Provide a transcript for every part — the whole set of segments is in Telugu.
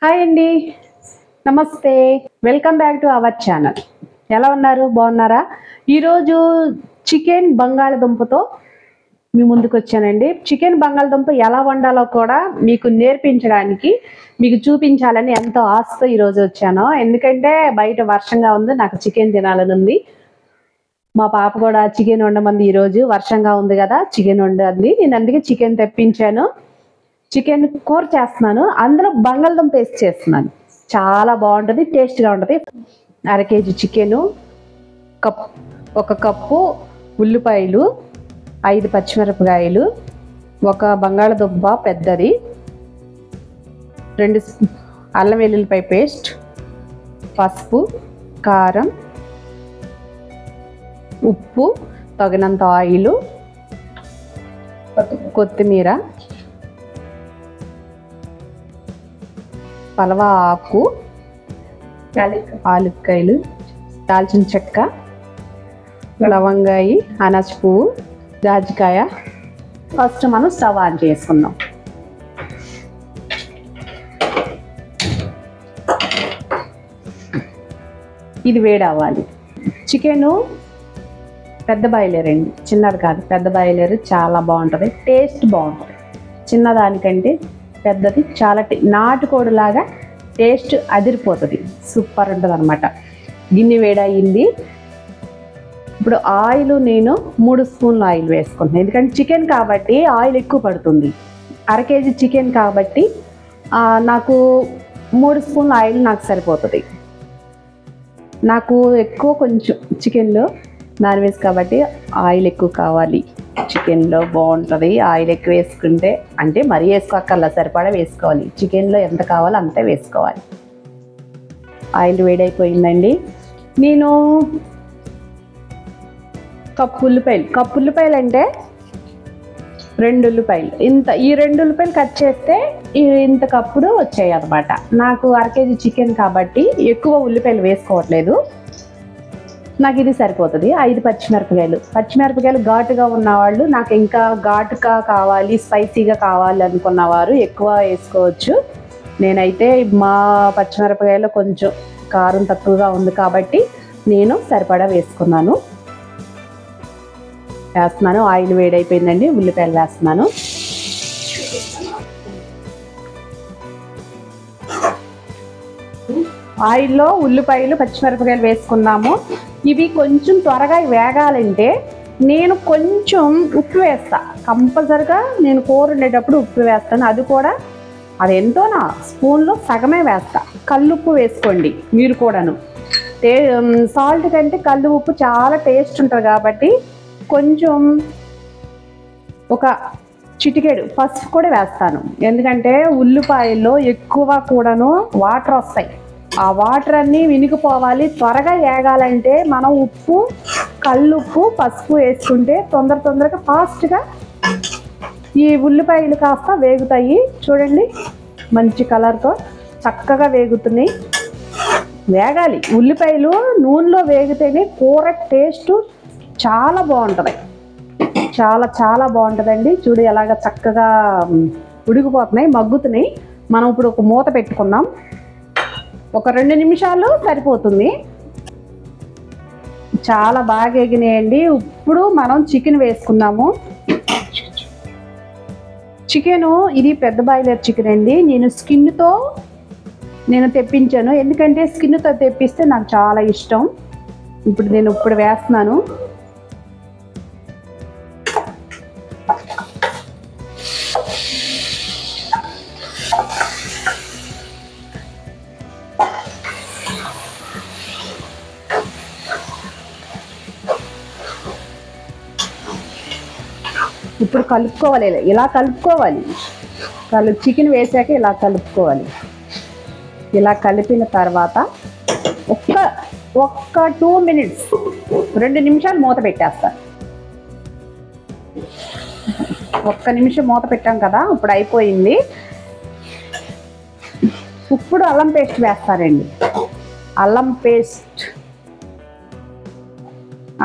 హాయ్ అండి, నమస్తే. Welcome back to our channel. ఎలా ఉన్నారు? బాగున్నారా? ఈరోజు చికెన్ బంగాళదుంపతో మీ ముందుకు వచ్చానండి. చికెన్ బంగాళదుంప ఎలా వండాలో కూడా మీకు నేర్పించడానికి, మీకు చూపించాలని ఎంతో ఆశతో ఈరోజు వచ్చాను. ఎందుకంటే బయట వర్షంగా ఉంది, నాకు చికెన్ తినాలని ఉంది. మా పాప కూడా చికెన్ వండమంది. ఈరోజు వర్షంగా ఉంది కదా, చికెన్ వండండి. నేను అందుకే చికెన్ తెప్పించాను. చికెన్ కూర చేస్తున్నాను, అందులో బంగాళదుంప వేసి చేస్తున్నాను. చాలా బాగుంటుంది, టేస్ట్గా ఉంటుంది. 1/2 కేజీ చికెను, ఒక కప్పు ఉల్లిపాయలు, 5 పచ్చిమిరపకాయలు, ఒక బంగాళదుంప పెద్దది, 2 అల్లం వెల్లుల్లిపాయ పేస్ట్, పసుపు, కారం, ఉప్పు, తగినంత ఆయిల్, కొత్తిమీర, పలవ ఆకు, ఆలుక్కాయలు, దాల్చిన చెక్క, లవంగాయి, అనాస పువ్వు, జాజికాయ. ఫస్ట్ మనం స్టవ్ ఆన్ చేసుకుందాం. ఇది వేడి అవ్వాలి. చికెను పెద్ద బాయిలర్ అండి, చిన్నది కాదు, పెద్ద బాయిలర్ చాలా బాగుంటుంది, టేస్ట్ బాగుంటుంది. చిన్నదానికంటే పెద్దది చాలా నాటుకోడిలాగా టేస్ట్ అదిరిపోతుంది, సూపర్ ఉంటుంది అనమాట. గిన్నె వేడయింది. ఇప్పుడు ఆయిల్ నేను 3 స్పూన్ల ఆయిల్ వేసుకుంటున్నాను. ఎందుకంటే చికెన్ కాబట్టి ఆయిల్ ఎక్కువ పడుతుంది. 1/2 కేజీ చికెన్ కాబట్టి నాకు 3 స్పూన్ల ఆయిల్ నాకు సరిపోతుంది. నాకు ఎక్కువ కొంచెం చికెన్లో నాన్ వెజ్ కాబట్టి ఆయిల్ ఎక్కువ కావాలి. చికెన్లో బాగుంటుంది ఆయిల్ ఎక్కువ వేసుకుంటే, అంటే మరీ వేసుకోక్కర్లా, సరిపడా వేసుకోవాలి. చికెన్లో ఎంత కావాలో అంతే వేసుకోవాలి. ఆయిల్ వేడైపోయిందండి. నేను కప్పు ఉల్లిపాయలు అంటే 2 ఉల్లిపాయలు, ఈ 2 ఉల్లిపాయలు కట్ చేస్తే ఇంత కప్పుడు వచ్చాయి అన్నమాట. నాకు 1/2 కేజీ చికెన్ కాబట్టి ఎక్కువ ఉల్లిపాయలు వేసుకోవట్లేదు, నాకు ఇది సరిపోతుంది. 5 పచ్చిమిరపకాయలు ఘాటుగా ఉన్నవాళ్ళు, నాకు ఇంకా ఘాటుగా కావాలి, స్పైసీగా కావాలి అనుకున్నవారు ఎక్కువ వేసుకోవచ్చు. నేనైతే మా పచ్చిమిరపకాయలు కొంచెం కారం తక్కువగా ఉంది కాబట్టి నేను సరిపడా వేస్తున్నాను. ఆయిల్ వేడైపోయిందండి, ఉల్లిపాయలు వేస్తున్నాను. ఆయిల్లో ఉల్లిపాయలు, పచ్చిమిరపకాయలు వేసుకున్నాము. ఇవి కొంచెం త్వరగా వేగాలంటే నేను కొంచెం ఉప్పు వేస్తా. కంపల్సరిగా నేను కూర వండేటప్పుడు ఉప్పు వేస్తాను. అది కూడా అది ఎంతోనా స్పూన్లో సగమే వేస్తా. కల్లుప్పు వేసుకోండి మీరు కూడాను. సాల్ట్ కంటే కల్లు ఉప్పు చాలా టేస్ట్ ఉంటుంది కాబట్టి కొంచెం ఒక చిటికెడు పసుపు కూడా వేస్తాను. ఎందుకంటే ఉల్లిపాయల్లో ఎక్కువ కూడాను వాటర్ వస్తాయి. ఆ వాటర్ అన్నీ వినిగిపోవాలి. త్వరగా వేగాలంటే మనం ఉప్పు, కల్లుప్పు, పసుపు వేసుకుంటే తొందరగా ఫాస్ట్గా ఈ ఉల్లిపాయలు కాస్త వేగుతాయి. చూడండి, మంచి కలర్తో చక్కగా వేగుతున్నాయి. వేగాలి, ఉల్లిపాయలు నూనెలో వేగితేనే కూర టేస్ట్ చాలా బాగుంటుంది, చాలా బాగుంటుందండి. చూడు ఎలాగ చక్కగా ఉడికిపోతున్నాయి, మగ్గుతున్నాయి. మనం ఇప్పుడు ఒక మూత పెట్టుకుందాం. ఒక 2 నిమిషాలు సరిపోతుంది. చాలా బాగా ఎగినాయండి. ఇప్పుడు మనం చికెన్ వేసుకుందాము. చికెను ఇది పెద్ద బాయిలర్ చికెన్ అండి. నేను స్కిన్తో తెప్పించాను, ఎందుకంటే స్కిన్తో తెప్పిస్తే నాకు చాలా ఇష్టం. ఇప్పుడు వేస్తున్నాను. ఇప్పుడు కలుపుకోవాలి, ఇలా కలుపుకోవాలి. చికెన్ వేసాక ఇలా కలుపుకోవాలి. ఇలా కలిపిన తర్వాత ఒక్క 2 మినిట్స్, 2 నిమిషాలు మూత పెట్టేస్తాను. 1 నిమిషం మూత పెట్టాం కదా, ఇప్పుడు అయిపోయింది. ఇప్పుడు అల్లం పేస్ట్ వేస్తానండి. అల్లం పేస్ట్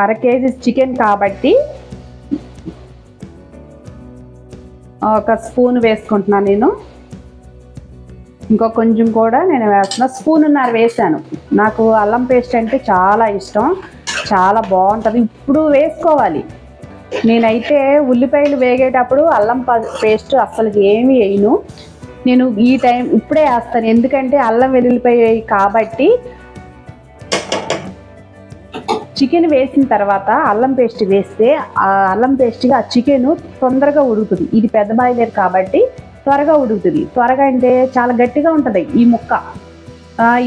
1/2 కేజీ చికెన్ కాబట్టి ఒక స్పూన్ వేసుకుంటున్నాను నేను. ఇంకో కొంచెం కూడా నేను వేస్తున్నా, స్పూన్నర వేసాను. నాకు అల్లం పేస్ట్ అంటే చాలా ఇష్టం, చాలా బాగుంటుంది. ఇప్పుడు వేసుకోవాలి. నేనైతే ఉల్లిపాయలు వేగేటప్పుడు అల్లం పేస్ట్ అసలు ఏమీ వేయను. నేను ఈ టైం ఇప్పుడే వేస్తాను, ఎందుకంటే అల్లం వెల్లుల్లిపాయ కాబట్టి. చికెన్ వేసిన తర్వాత అల్లం పేస్ట్ వేస్తే ఆ అల్లం పేస్ట్గా ఆ చికెన్ తొందరగా ఉడుకుతుంది. ఇది పెద్ద బాయిలర్ కాబట్టి త్వరగా ఉడుకుతుంది. త్వరగా అంటే చాలా గట్టిగా ఉంటుంది ఈ ముక్క.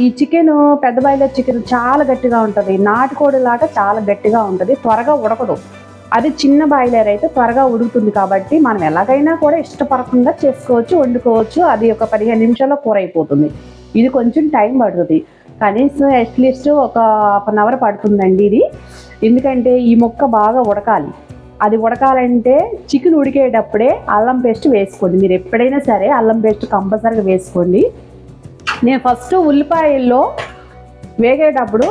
ఈ చికెన్ పెద్ద బాయిలర్ చికెన్ చాలా గట్టిగా ఉంటుంది, నాటుకోడి లాగా చాలా గట్టిగా ఉంటుంది, త్వరగా ఉడకదు. అది చిన్న బాయిలర్ అయితే త్వరగా ఉడుకుతుంది. కాబట్టి మనం ఎలాగైనా కూడా ఇష్టపడకుండా చేసుకోవచ్చు, వండుకోవచ్చు. అది ఒక 15 నిమిషాల్లో కూర అయిపోతుంది. ఇది కొంచెం టైం పడుతుంది, కనీసం అట్లీస్ట్ ఒక 1/2 అవర్ పడుతుందండి ఇది. ఎందుకంటే ఈ ముక్క బాగా ఉడకాలి. అది ఉడకాలంటే చికెన్ ఉడికేటప్పుడే అల్లం పేస్ట్ వేసుకోండి. మీరు ఎప్పుడైనా సరే అల్లం పేస్ట్ కంపల్సరీగా వేసుకోండి. నేను ఫస్ట్ ఉల్లిపాయల్లో వేగేటప్పుడు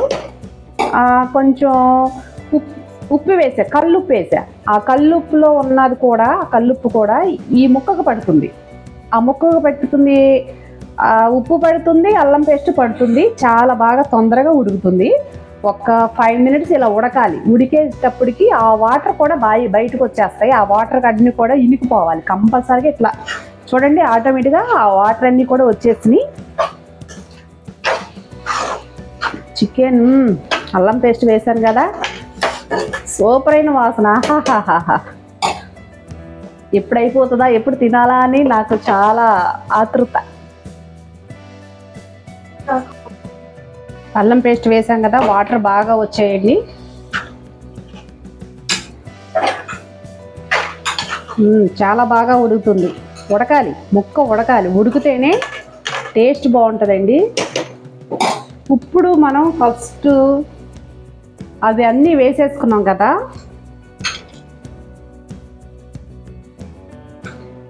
కొంచెం ఉప్పు వేసా, కల్లుప్పు వేసా. ఆ కల్లుప్పులో ఉన్నది కూడా, ఆ కల్లుప్పు కూడా ఈ ముక్కకు పడుతుంది. ఆ ముక్కకు పట్టుతుంది, ఉప్పు పడుతుంది, అల్లం పేస్ట్ పడుతుంది. చాలా బాగా తొందరగా ఉడుకుతుంది. ఒక 5 మినిట్స్ ఇలా ఉడకాలి. ఉడికేటప్పటికి ఆ వాటర్ కూడా బయటకు వచ్చేస్తాయి. ఆ వాటర్ అన్నీ కూడా ఇనికిపోవాలి కంపల్సరీగా. ఇట్లా చూడండి, ఆటోమేటిక్గా ఆ వాటర్ అన్నీ కూడా వచ్చేసినాయి. చికెన్ అల్లం పేస్ట్ వేసాను కదా, సూపర్ అయిన వాసన. ఎప్పుడు అయిపోతుందా, ఎప్పుడు తినాలా అని నాకు చాలా ఆతృత. అల్లం పేస్ట్ వేసాం కదా, వాటర్ బాగా వచ్చేయండి. చాలా బాగా ఉడుకుతుంది. ఉడకాలి, ముక్క ఉడకాలి. ఉడికితేనే టేస్ట్ బాగుంటుందండి. ఇప్పుడు మనం ఫస్ట్ అది అన్నీ వేసేసుకున్నాం కదా.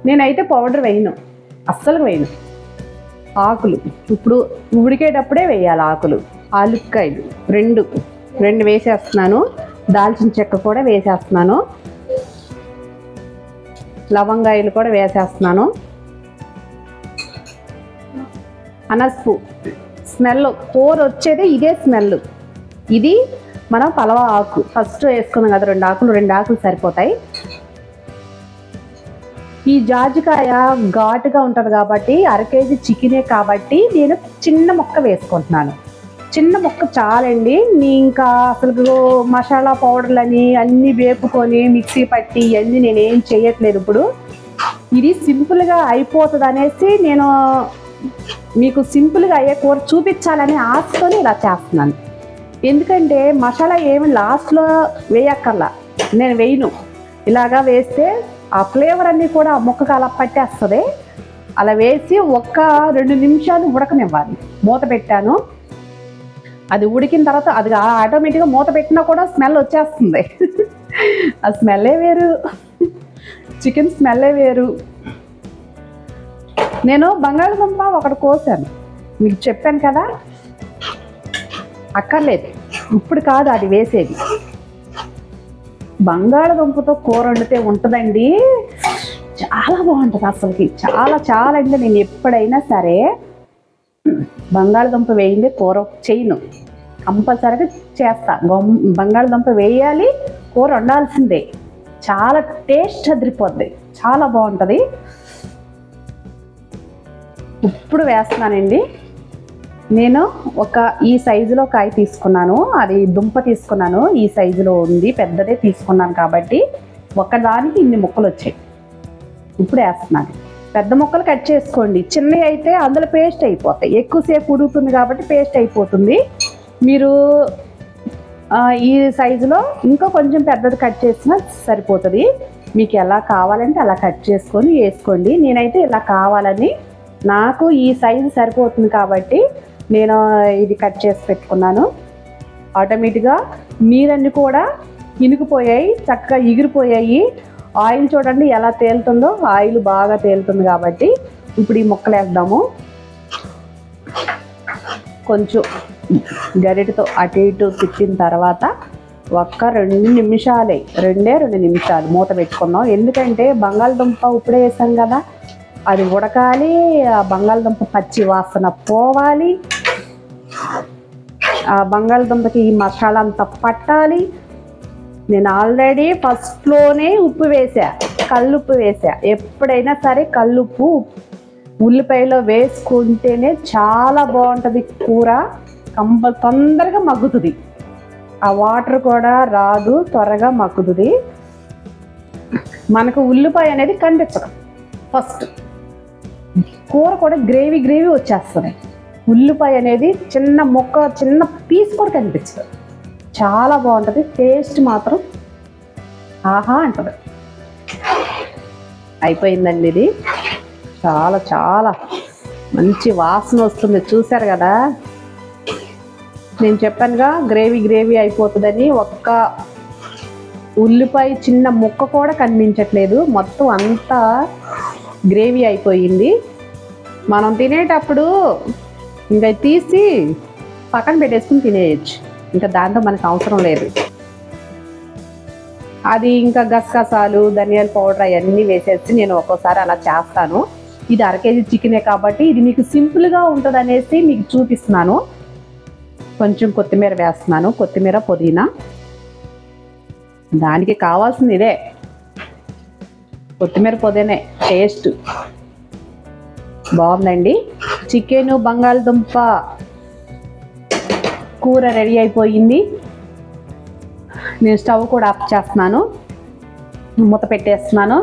నేనైతే పౌడర్ వేయను, అస్సలు వేయను. ఆకులు ఇప్పుడు ఉడికేటప్పుడే వేయాలి. ఆకులు, ఆలుక్కాయలు రెండు వేసేస్తున్నాను. దాల్చిన చెక్క కూడా వేసేస్తున్నాను. లవంగాయలు కూడా వేసేస్తున్నాను. అనస్పు స్మెల్, కూర వచ్చేది ఇదే స్మెల్. ఇది మనం పలవ ఆకు ఫస్ట్ వేసుకున్నాం కదా, 2 ఆకులు సరిపోతాయి. ఈ జాజికాయ ఘాటుగా ఉంటుంది కాబట్టి 1/2 కేజీ చికెనే కాబట్టి నేను చిన్న ముక్క వేసుకుంటున్నాను. చిన్న ముక్క చాలండి. ఇంకా అసలు మసాలా పౌడర్లని అన్నీ వేపుకొని మిక్సీ పట్టి ఇవన్నీ నేనేం చేయట్లేదు. ఇప్పుడు ఇది సింపుల్గా అయిపోతుంది అనేసి నేను మీకు సింపుల్గా అయ్యే కూర చూపించాలని ఆశతోనే ఇలా చేస్తున్నాను. ఎందుకంటే మసాలా ఏమి లాస్ట్లో వేయక్కర్లా, నేను వేయను. ఇలాగా వేస్తే ఆ ఫ్లేవర్ అన్నీ కూడా ఆ ముక్కకు అలా పట్టేస్తుంది. అలా వేసి 1-2 నిమిషాలు ఉడకనివ్వాలి. మూత పెట్టాను. అది ఉడికిన తర్వాత అది ఆటోమేటిక్గా మూత పెట్టినా కూడా స్మెల్ వచ్చేస్తుంది. ఆ స్మెల్లే వేరు, చికెన్ స్మెల్లే వేరు. నేను బంగాళదుంప ఒకటి కోసాను, మీకు చెప్పాను కదా. అక్కర్లేదు, ఇప్పుడు కాదు అది వేసేది. బంగాళదుంపతో కూర వండితే ఉంటుందండి, చాలా బాగుంటుంది అసలుకి. చాలా అంటే నేను ఎప్పుడైనా సరే బంగాళదుంప వేయిందే కూర చేయను, కంపల్సరీగా చేస్తా. బంగాళదుంప వేయాలి, కూర వండాల్సిందే. చాలా టేస్ట్ అదిరిపోద్ది, చాలా బాగుంటుంది. ఇప్పుడు వేస్తున్నానండి. నేను ఈ సైజులో కాయ తీసుకున్నాను, అది దుంప తీసుకున్నాను. ఈ సైజులో ఉంది, పెద్దదే తీసుకున్నాను కాబట్టి ఒకదానికి ఇన్ని ముక్కలు వచ్చాయి. ఇప్పుడు వేస్తున్నాను. పెద్ద ముక్కలు కట్ చేసుకోండి, చిన్నవి అయితే అందులో పేస్ట్ అయిపోతాయి. ఎక్కువసేపు ఉడుకుతుంది కాబట్టి పేస్ట్ అయిపోతుంది. మీరు ఈ సైజులో ఇంకా కొంచెం పెద్దది కట్ చేసినా సరిపోతుంది. మీకు ఎలా కావాలంటే అలా కట్ చేసుకొని వేసుకోండి. నేనైతే ఇలా కావాలని, నాకు ఈ సైజు సరిపోతుంది కాబట్టి నేను ఇది కట్ చేసి పెట్టుకున్నాను. ఆటోమేటిక్గా నీరన్నీ కూడా ఇనుకుపోయాయి, చక్కగా ఎగిరిపోయాయి. ఆయిల్ చూడండి ఎలా తేలుతుందో, ఆయిల్ బాగా తేలుతుంది కాబట్టి ఇప్పుడు ఈ ముక్కలు వేద్దాము. కొంచెం గరిటతో అటు ఇటు తిప్పిన తర్వాత 2 నిమిషాలే, 2 నిమిషాలు మూత పెట్టుకుందాం. ఎందుకంటే బంగాళదుంప ఇప్పుడే వేసాం కదా, అది ఉడకాలి, ఆ బంగాళదుంప పచ్చి వాసన పోవాలి, ఆ బంగాళదుంపకి ఈ మసాలా అంతా పట్టాలి. నేను ఆల్రెడీ ఫస్ట్లోనే ఉప్పు వేసా, కల్లుప్పు వేసా. ఎప్పుడైనా సరే కల్లుప్పు ఉల్లిపాయలో వేసుకుంటేనే చాలా బాగుంటుంది కూర. తొందరగా మగ్గుతుంది, ఆ వాటర్ కూడా రాదు, త్వరగా మగ్గుతుంది. మనకు ఉల్లిపాయ అనేది కనిపించదు ఫస్ట్, కూర కూడా గ్రేవీ గ్రేవీ వచ్చేస్తుంది. ఉల్లిపాయ అనేది చిన్న ముక్క, చిన్న పీస్ కూడా కనిపించదు. చాలా బాగుంటుంది, టేస్ట్ మాత్రం ఆహా అంటుంది. అయిపోయిందండి ఇది. చాలా చాలా మంచి వాసన వస్తుంది, చూసారు కదా. నేను చెప్పానుగా గ్రేవీ గ్రేవీ అయిపోతుందని. ఒక్క ఉల్లిపాయ చిన్న ముక్క కూడా కనిపించట్లేదు, మొత్తం అంతా గ్రేవీ అయిపోయింది. మనం తినేటప్పుడు ఇంకా తీసి పక్కన పెట్టేసుకుని తినేయచ్చు, ఇంకా దాంతో మనకు అవసరం లేదు. అది ఇంకా గసగసాలు, ధనియాల పౌడర్ అవన్నీ వేసేసి నేను ఒక్కోసారి అలా చేస్తాను. ఇది 1/2 kg చికెనే కాబట్టి ఇది మీకు సింపుల్గా ఉంటుంది అనేసి మీకు చూపిస్తున్నాను. కొంచెం కొత్తిమీర వేస్తున్నాను, కొత్తిమీర, పుదీనా. దానికి కావాల్సింది ఇదే, కొత్తిమీర పుదీనే. టేస్ట్ బాగుందండి. చికెను బంగాళదుంప కూర రెడీ అయిపోయింది. నేను స్టవ్ కూడా ఆఫ్ చేస్తున్నాను, మూత పెట్టేస్తున్నాను.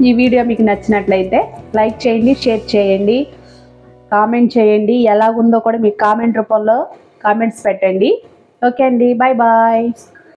ఈ వీడియో మీకు నచ్చినట్లయితే లైక్ చేయండి, షేర్ చేయండి, కామెంట్ చేయండి. ఎలాగుందో కూడా మీకు కామెంట్ రూపంలో కామెంట్స్ పెట్టండి. ఓకే అండి, బాయ్ బాయ్.